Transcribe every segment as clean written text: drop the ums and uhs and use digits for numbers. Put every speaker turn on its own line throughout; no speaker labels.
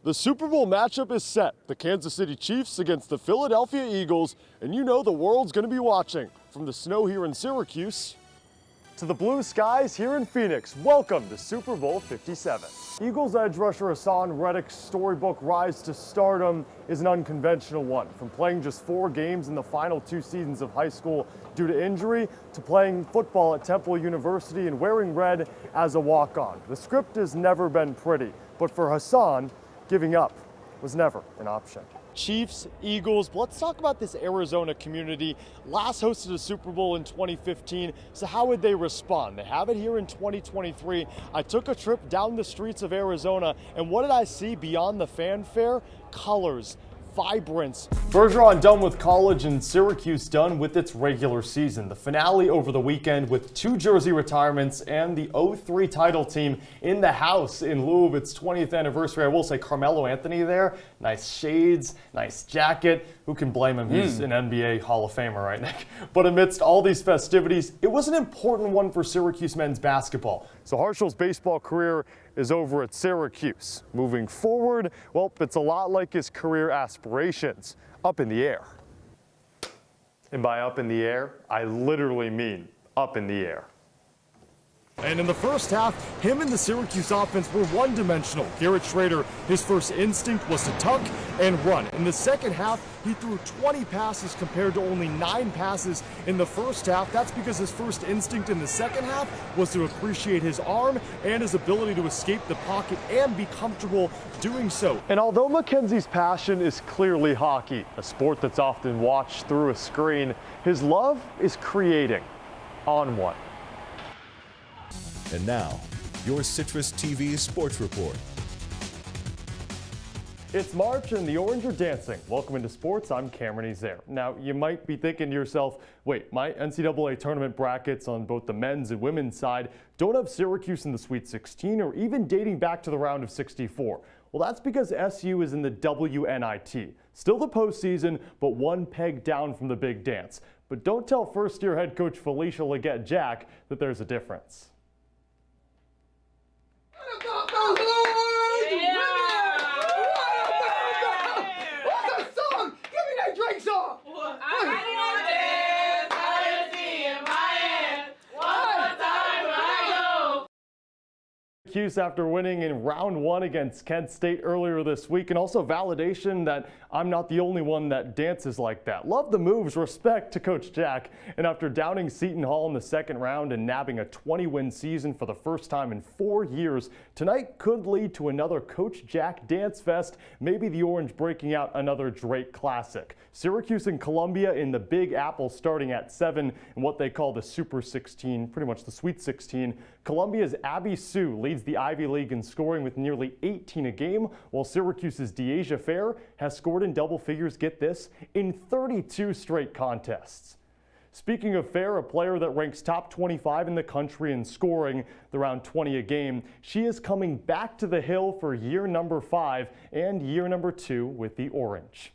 The Super Bowl matchup is set. The Kansas City Chiefs against the Philadelphia Eagles, and you know the world's going to be watching. From the snow here in Syracuse to the blue skies here in Phoenix, welcome to Super Bowl 57. Eagles edge rusher Hassan Reddick's storybook rise to stardom is an unconventional one. From playing just 4 games in the final 2 seasons of high school due to injury, to playing football at Temple University and wearing red as a walk-on. The script has never been pretty, but for Hassan, giving up was never an option. Chiefs, Eagles, but let's talk about this Arizona community. Last hosted a Super Bowl in 2015, so how would they respond? They have it here in 2023. I took a trip down the streets of Arizona, and what did I see beyond the fanfare? Colors, vibrance. Bergeron done with college and Syracuse done with its regular season. The finale over the weekend with 2 jersey retirements and the 0-3 title team in the house in lieu of its 20th anniversary. I will say Carmelo Anthony there. Nice shades, nice jacket. Who can blame him? He's an NBA Hall of Famer, right, Nick? But amidst all these festivities, it was an important one for Syracuse men's basketball. So Harshall's baseball career is over at Syracuse. Moving forward, well, it's a lot like his career aspirations, up in the air. And by up in the air, I literally mean up in the air. And in the first half, him and the Syracuse offense were one-dimensional. Garrett Schrader, his first instinct was to tuck and run. In the second half, he threw 20 passes compared to only 9 passes in the first half. That's because his first instinct in the second half was to appreciate his arm and his ability to escape the pocket and be comfortable doing so. And although Mackenzie's passion is clearly hockey, a sport that's often watched through a screen, his love is creating on one.
And now, your Citrus TV Sports Report.
It's March and the Orange are dancing. Welcome into sports. I'm Cameron Ezeir. Now, you might be thinking to yourself, wait, my NCAA tournament brackets on both the men's and women's side don't have Syracuse in the Sweet 16 or even dating back to the round of 64. Well, that's because SU is in the WNIT. Still the postseason, but one peg down from the big dance. But don't tell first-year head coach Felicia Leggett-Jack that there's a difference. Syracuse after winning in round 1 against Kent State earlier this week, and also validation that I'm not the only one that dances like that. Love the moves, respect to Coach Jack. And after downing Seton Hall in the second round and nabbing a 20-win season for the first time in 4 years, tonight could lead to another Coach Jack dance fest, maybe the Orange breaking out another Drake classic. Syracuse and Columbia in the Big Apple starting at 7 in what they call the Super 16, pretty much the Sweet 16. Columbia's Abby Sue leads the Ivy League in scoring with nearly 18 a game, while Syracuse's Deasia Fair has scored in double figures, get this, in 32 straight contests. Speaking of Fair, a player that ranks top 25 in the country in scoring, around 20 a game, she is coming back to the Hill for year number 5 and year number 2 with the Orange.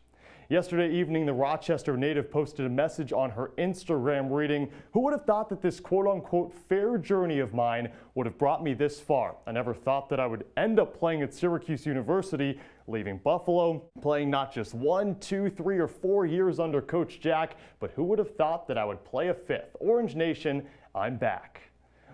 Yesterday evening, the Rochester native posted a message on her Instagram reading, "Who would have thought that this quote-unquote fair journey of mine would have brought me this far? I never thought that I would end up playing at Syracuse University, leaving Buffalo, playing not just 1, 2, 3, or 4 years under Coach Jack, but who would have thought that I would play a 5th? Orange Nation, I'm back."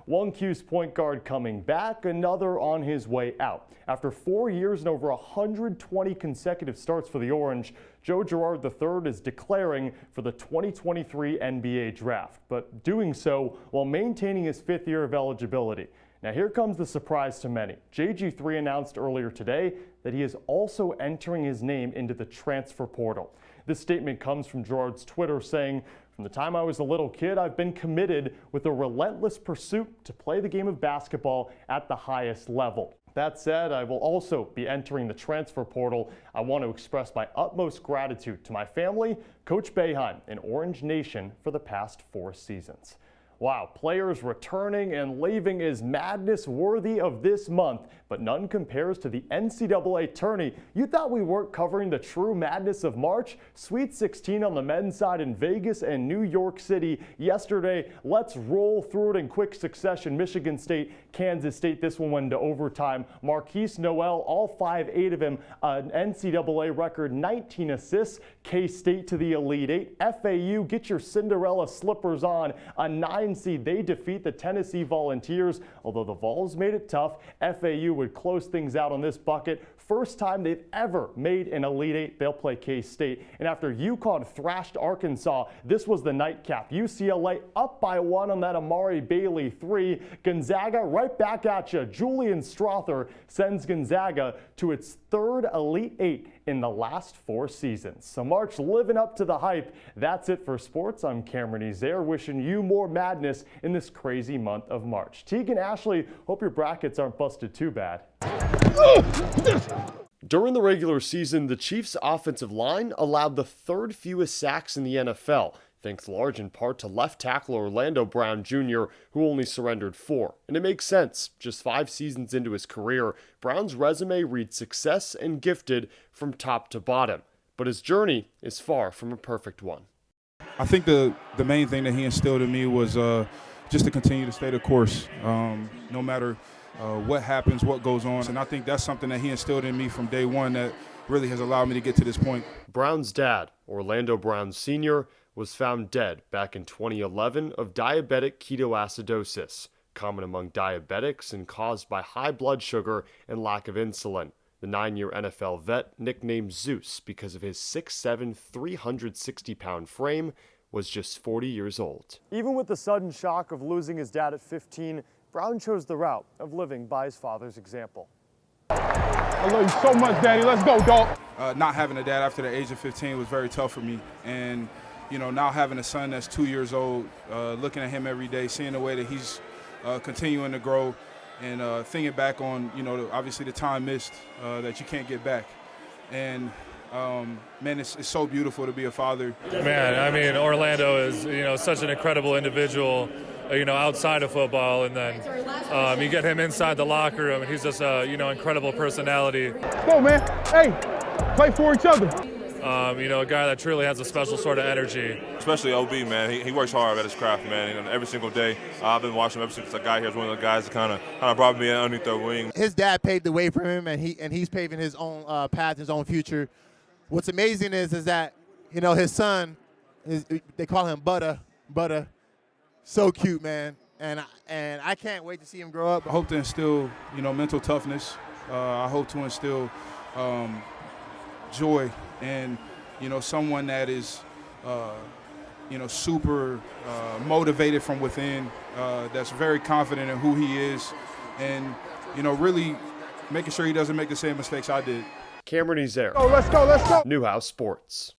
One Q's point guard coming back, another on his way out. After 4 years and over 120 consecutive starts for the Orange, Joe Girard III is declaring for the 2023 NBA draft, but doing so while maintaining his 5th year of eligibility. Now here comes the surprise to many. JG3 announced earlier today that he is also entering his name into the transfer portal. This statement comes from Girard's Twitter saying, "From the time I was a little kid, I've been committed with a relentless pursuit to play the game of basketball at the highest level. That said, I will also be entering the transfer portal. I want to express my utmost gratitude to my family, Coach Boeheim, and Orange Nation for the past 4 seasons." Wow, players returning and leaving is madness worthy of this month, but none compares to the NCAA tourney. You thought we weren't covering the true madness of March? Sweet 16 on the men's side in Vegas and New York City yesterday. Let's roll through it in quick succession. Michigan State, Kansas State, this one went into overtime. Marquise Noel, all 5'8" of him, an NCAA record 19 assists. K-State to the Elite Eight. FAU, get your Cinderella slippers on. A 9 seed, they defeat the Tennessee Volunteers. Although the Vols made it tough, FAU would close things out on this bucket. First time they've ever made an Elite Eight. They'll play K-State. And after UConn thrashed Arkansas, this was the nightcap. UCLA up by 1 on that Amari Bailey 3. Gonzaga right back at you. Julian Strother sends Gonzaga to its 3rd Elite Eight in the last 4 seasons. So March living up to the hype. That's it for sports. I'm Cameron Ezeir, wishing you more madness in this crazy month of March. Teagan, Ashley, hope your brackets aren't busted too bad. During the regular season, the Chiefs' offensive line allowed the 3rd fewest sacks in the NFL, thanks large in part to left tackle Orlando Brown Jr., who only surrendered 4. And it makes sense. Just 5 seasons into his career, Brown's resume reads success and gifted from top to bottom. But his journey is far from a perfect one.
I think the main thing that he instilled in me was just to continue to stay the course, no matter what happens, what goes on. And I think that's something that he instilled in me from day one that really has allowed me to get to this point.
Brown's dad, Orlando Brown Sr., was found dead back in 2011 of diabetic ketoacidosis, common among diabetics and caused by high blood sugar and lack of insulin. The 9-year NFL vet, nicknamed Zeus because of his 6'7", 360-pound frame, was just 40 years old. Even with the sudden shock of losing his dad at 15, Brown chose the route of living by his father's example.
I love you so much, Daddy. Let's go, dog.
Not having a dad after the age of 15 was very tough for me. And, now having a son that's 2 years old, looking at him every day, seeing the way that he's continuing to grow, and thinking back on, obviously the time missed that you can't get back. And, man, it's so beautiful to be a father.
Man, I mean, Orlando is, such an incredible individual, outside of football. And then you get him inside the locker room, and he's just a, incredible personality.
Go, man. Hey, play for each other.
A guy that truly has a special sort of energy.
Especially OB, man. He works hard at his craft, man. Every single day. I've been watching him ever since I got here. He's one of the guys that kind of brought me underneath their wing.
His dad paved the way for him, and he's paving his own path, his own future. What's amazing is that his son, they call him Butter, so cute, man. And I can't wait to see him grow up.
I hope to instill, mental toughness. I hope to instill joy and, someone that is, super motivated from within, that's very confident in who he is, and, really making sure he doesn't make the same mistakes I did.
Cameron Ezeir.
Oh, let's go.
Newhouse Sports.